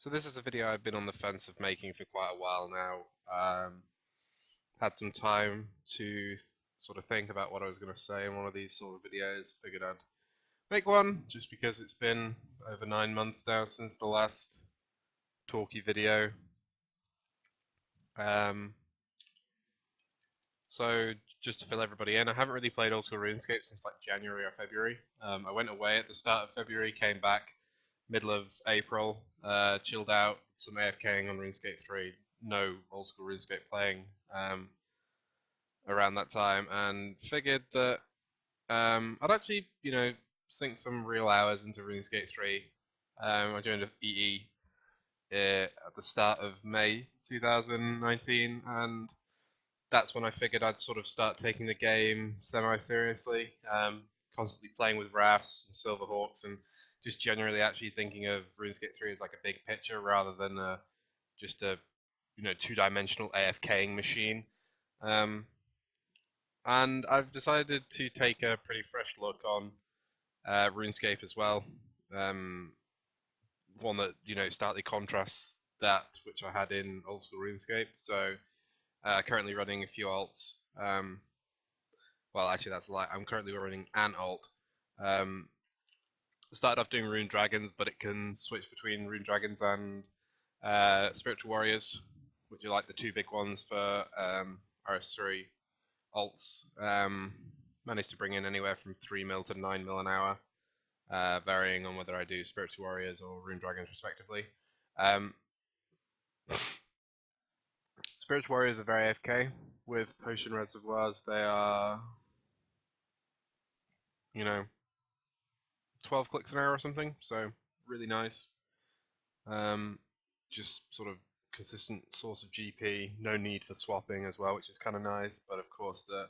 So this is a video I've been on the fence of making for quite a while now. Had some time to sort of think about what I was going to say in one of these sort of videos. Figured I'd make one just because it's been over 9 months now since the last talky video. Um, so just to fill everybody in, I haven't really played old school RuneScape since like January or February. I went away at the start of February, came back middle of April, chilled out, did some AFKing on RuneScape 3, no old school RuneScape playing around that time, and figured that I'd actually, sink some real hours into RuneScape 3. I joined EE at the start of May 2019, and that's when I figured I'd sort of start taking the game semi-seriously, constantly playing with Rafts and Silverhawks, and just generally actually thinking of RuneScape 3 as like a big picture rather than just a two-dimensional AFKing machine. Um, and I've decided to take a pretty fresh look on RuneScape as well. One that slightly contrasts that which I had in old school RuneScape. So currently running a few alts. Well, actually, that's a lie. I'm currently running an alt. Started off doing Rune Dragons, but it can switch between Rune Dragons and Spiritual Warriors, which are like the two big ones for RS3 alts. Managed to bring in anywhere from 3 mil to 9 mil an hour, varying on whether I do Spiritual Warriors or Rune Dragons, respectively. Spiritual Warriors are very AFK. With Potion Reservoirs, they are, 12 clicks an hour or something, so really nice. Just sort of consistent source of GP, no need for swapping as well, which is kind of nice, but of course the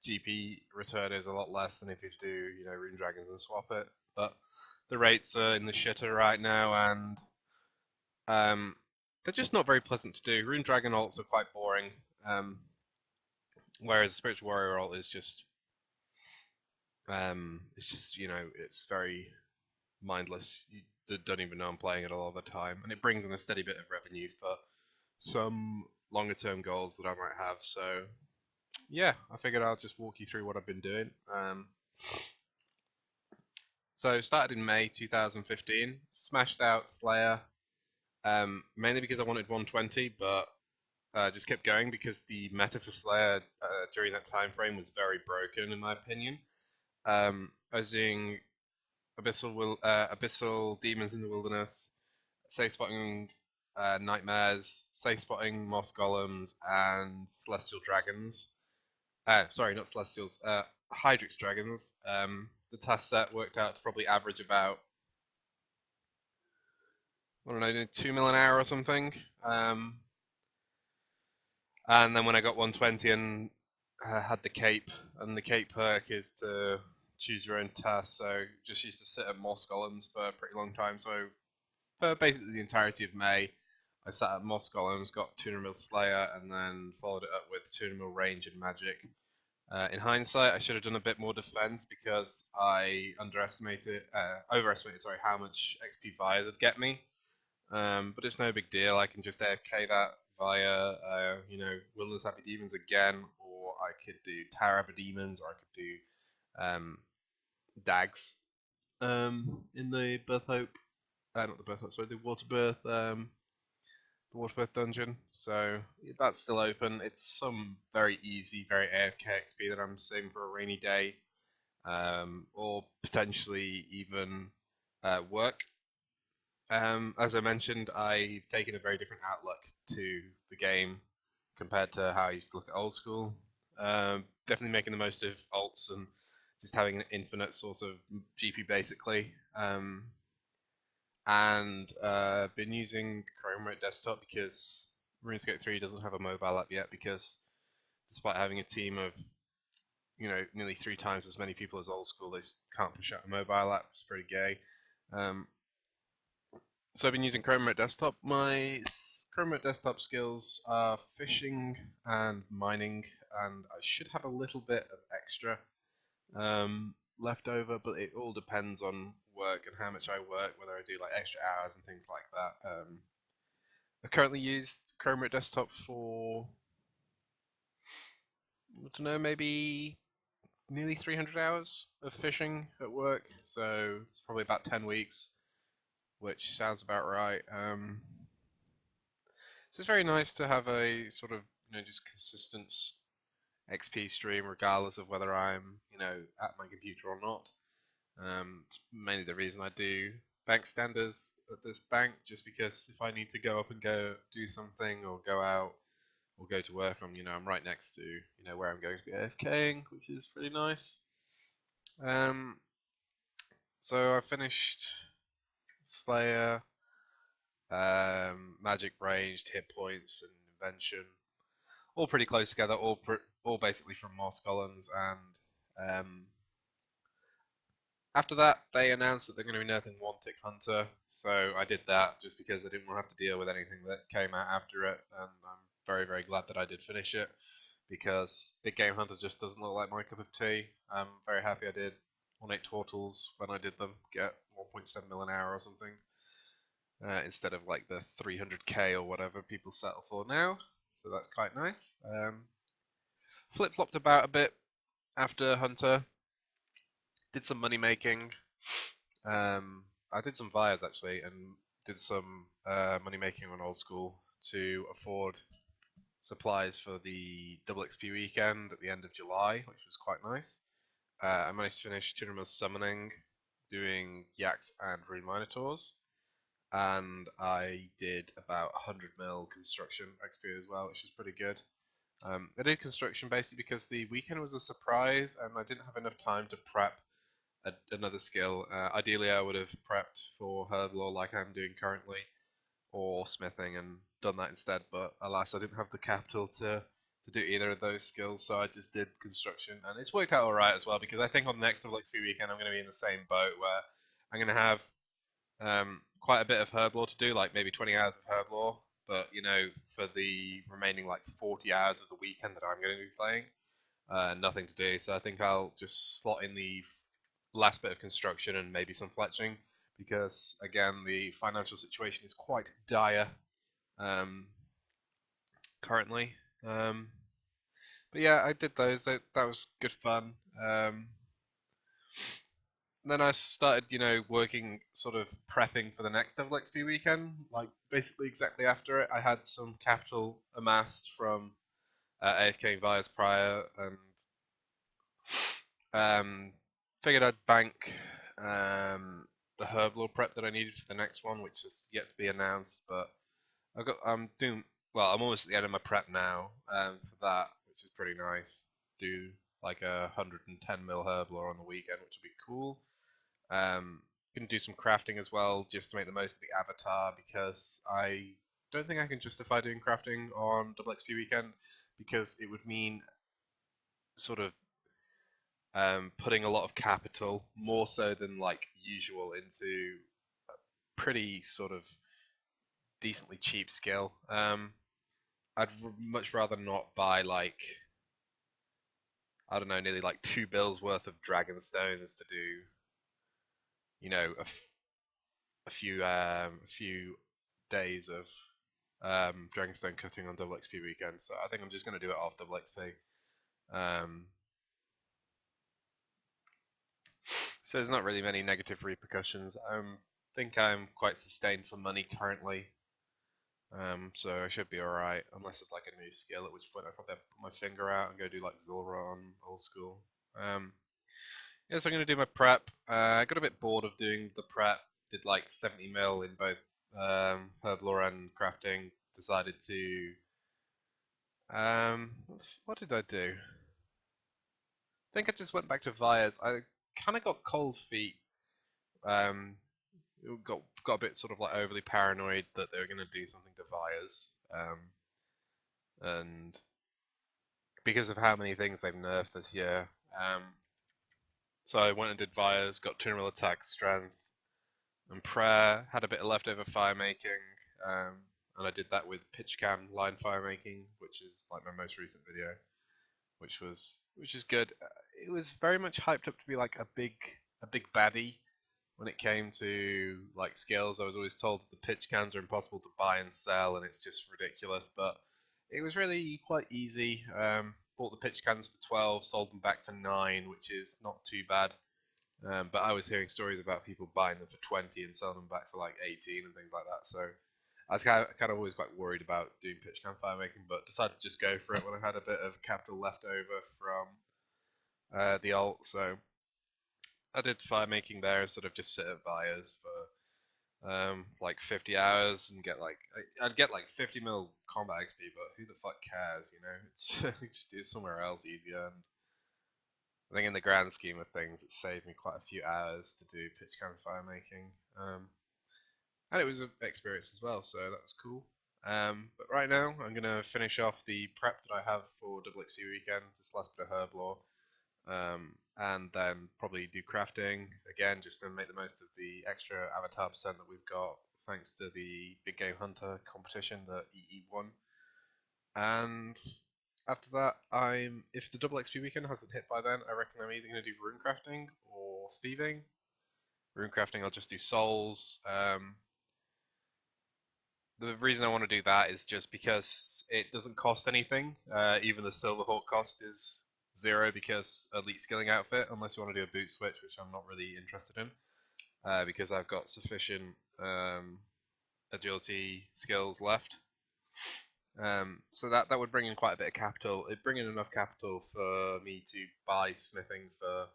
GP return is a lot less than if you do, Rune Dragons and swap it. But the rates are in the shitter right now, and they're just not very pleasant to do. Rune Dragon alts are quite boring, whereas Spiritual Warrior alt is just, it's very mindless. You don't even know I'm playing it all the time, and it brings in a steady bit of revenue for some longer term goals that I might have. So yeah, I figured I'll just walk you through what I've been doing. So started in May 2015, smashed out Slayer, mainly because I wanted 120, but just kept going because the meta for Slayer during that time frame was very broken in my opinion. I was doing Abyssal Demons in the Wilderness, safe spotting Nightmares, safe spotting Moss Golems, and Celestial Dragons. Sorry, not Celestials, Hydrix Dragons. The task set worked out to probably average about, I don't know, 2 mil an hour or something. And then when I got 120 and had the cape, and the cape perk is to choose your own task, so just used to sit at Moss Golems for a pretty long time. So for basically the entirety of May, I sat at Moss Golems, got 200 mil Slayer, and then followed it up with 200 mil range and magic. In hindsight, I should have done a bit more defense because I overestimated, how much XP Vias would get me. But it's no big deal. I can just AFK that via, Wilderness Happy Demons again, or I could do Tower Happy Demons, or I could do Dags in the Birth Hope, not the Birth Hope, sorry, the Water Birth dungeon. So that's still open. It's some very easy, very AFK XP that I'm saving for a rainy day, or potentially even work. As I mentioned, I've taken a very different outlook to the game compared to how I used to look at old school. Definitely making the most of alts and just having an infinite source of GP basically. And been using Chrome Remote Desktop because RuneScape 3 doesn't have a mobile app yet, because despite having a team of nearly 3 times as many people as old school, they can't push out a mobile app. It's pretty gay. So I've been using Chrome Remote Desktop. My Chrome Remote Desktop skills are fishing and mining, and I should have a little bit of extra. left over, but it all depends on work and how much I work, whether I do like extra hours and things like that. I currently use Chrome Writ Desktop for, I don't know, maybe nearly 300 hours of fishing at work, so it's probably about 10 weeks, which sounds about right. So it's very nice to have a sort of, just consistent XP stream, regardless of whether I'm, at my computer or not. It's mainly the reason I do bank standards at this bank, just because if I need to go up and go do something or go out or go to work, I'm right next to, where I'm going to be AFKing, which is pretty nice. Um, so I finished Slayer, Magic Ranged, Hit Points, and Invention, all pretty close together, all basically from Moss Collins, and after that they announced that they're going to be nerfing One Tick Hunter, so I did that just because I didn't want to have to deal with anything that came out after it, and I'm very, very glad that I did finish it, because Big Game Hunter just doesn't look like my cup of tea. I'm very happy I did 1/8 Turtles when I did them, get 1.7 mil an hour or something, instead of like the 300k or whatever people settle for now, so that's quite nice. Flip-flopped about a bit after Hunter, did some money making. I did some Vias actually, and did some money making on Old School to afford supplies for the double XP weekend at the end of July, which was quite nice. I managed to finish 200 mil summoning, doing Yaks and Rune Minotaurs, and I did about 100 mil construction XP as well, which was pretty good. I did construction basically because the weekend was a surprise and I didn't have enough time to prep another skill. Ideally, I would have prepped for Herblore like I'm doing currently, or smithing, and done that instead. But alas, I didn't have the capital to do either of those skills, so I just did construction, and it's worked out alright as well. Because I think on the next Double XP weekend, I'm going to be in the same boat where I'm going to have quite a bit of Herblore to do, like maybe 20 hours of Herblore. But for the remaining like 40 hours of the weekend that I'm going to be playing, nothing to do. So I think I'll just slot in the last bit of construction and maybe some fletching, because again the financial situation is quite dire currently. But yeah, I did those. That was good fun. Then I started, working, sort of prepping for the next Devil XP weekend. Like basically exactly after it, I had some capital amassed from AFK Vias prior, and figured I'd bank the Herblore prep that I needed for the next one, which is yet to be announced. But I'm doing well. I'm almost at the end of my prep now for that, which is pretty nice. Do like 110 mil Herblore on the weekend, which would be cool. Gonna do some crafting as well, just to make the most of the avatar, because I don't think I can justify doing crafting on double XP weekend, because it would mean sort of putting a lot of capital, more so than like usual, into pretty sort of decently cheap skill. I'd much rather not buy like, I don't know, nearly like 2 bills worth of dragon stones to do, a few days of dragonstone cutting on double XP weekend. So I think I'm just going to do it off double XP. So there's not really many negative repercussions. I think I'm quite sustained for money currently. So I should be alright, unless it's like a new skill, at which point I probably have to put my finger out and go do like Zora on Old School. Yeah, so I'm going to do my prep. I got a bit bored of doing the prep, did like 70 mil in both Herblore and crafting, decided to... what did I do? I think I just went back to Vias. I kind of got cold feet. Um, got a bit sort of like overly paranoid that they were going to do something to Vias. And because of how many things they've nerfed this year. So I went and did Vias, got 2 mil attack, strength, and prayer. Had a bit of leftover fire making, and I did that with pitch cam line fire making, which is like my most recent video. which is good. It was very much hyped up to be like a big baddie when it came to like skills. I was always told that the pitch cans are impossible to buy and sell, and it's just ridiculous. But it was really quite easy. Bought the pitch cans for 12, sold them back for 9, which is not too bad. But I was hearing stories about people buying them for 20 and selling them back for like 18 and things like that. So I was kind of always quite worried about doing pitch can fire making, but decided to just go for it when I had a bit of capital left over from the alt. So I did fire making there instead of just sit at buyers for like 50 hours and get like I'd get like 50 mil combat XP, but who the fuck cares, you know? It's just do it somewhere else easier. And I think in the grand scheme of things, it saved me quite a few hours to do pitch can fire making. And it was an experience as well, so that was cool. But right now, I'm gonna finish off the prep that I have for double XP weekend, this last bit of herb lore, and then probably do crafting again, just to make the most of the extra avatar percent that we've got, thanks to the big game hunter competition that EE won. And after that, if the double XP weekend hasn't hit by then, I reckon I'm either gonna do rune crafting or thieving. Rune crafting, I'll just do souls. The reason I want to do that is just because it doesn't cost anything. Even the Silverhawk cost is 0 because elite skilling outfit, unless you want to do a boot switch, which I'm not really interested in, because I've got sufficient agility skills left. So that would bring in quite a bit of capital. It'd bring in enough capital for me to buy smithing for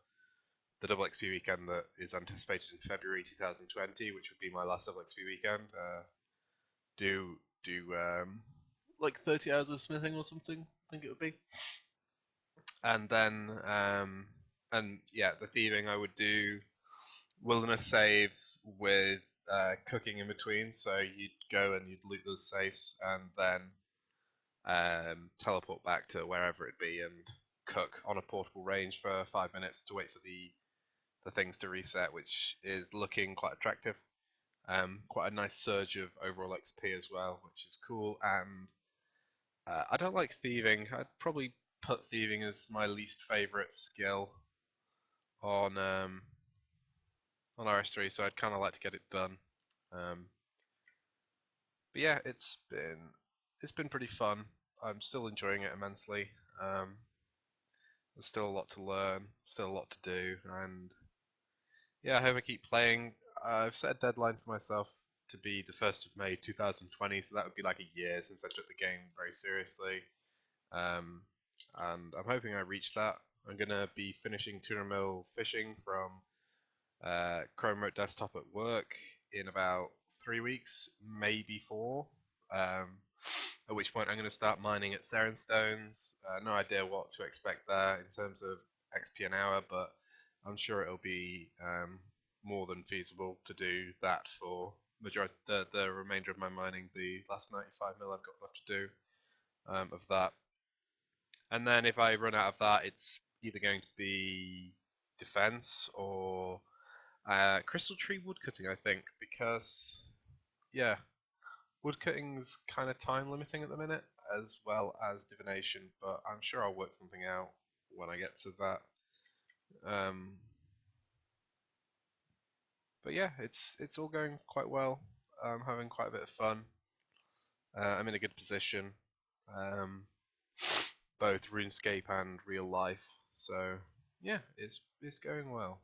the double XP weekend that is anticipated in February 2020, which would be my last double XP weekend. Do like 30 hours of smithing or something, I think it would be. And then and yeah, the thieving I would do wilderness saves with cooking in between. So you'd go and you'd loot those safes and then teleport back to wherever it be and cook on a portable range for 5 minutes to wait for the things to reset, which is looking quite attractive. Quite a nice surge of overall XP as well, which is cool. And I don't like thieving. I'd probably put thieving as my least favorite skill on RS3, so I'd kind of like to get it done. Um, but yeah, it's been pretty fun. I'm still enjoying it immensely. There's still a lot to learn, still a lot to do, and yeah, I hope I keep playing. I've set a deadline for myself to be the 1st of May 2020, so that would be like a year since I took the game very seriously. Um, and I'm hoping I reach that. I'm gonna be finishing 200 mil fishing from Chrome Remote Desktop at work in about 3 weeks, maybe 4. At which point I'm going to start mining at Seren Stones. No idea what to expect there in terms of XP an hour, but I'm sure it'll be more than feasible to do that for the remainder of my mining, the last 95 mil I've got left to do of that. And then if I run out of that, it's either going to be defense or crystal tree woodcutting, I think, because yeah, woodcutting's kind of time limiting at the minute, as well as divination. But I'm sure I'll work something out when I get to that. Um, but yeah, it's all going quite well. I'm having quite a bit of fun. I'm in a good position, um, both RuneScape and real life. So yeah, it's going well.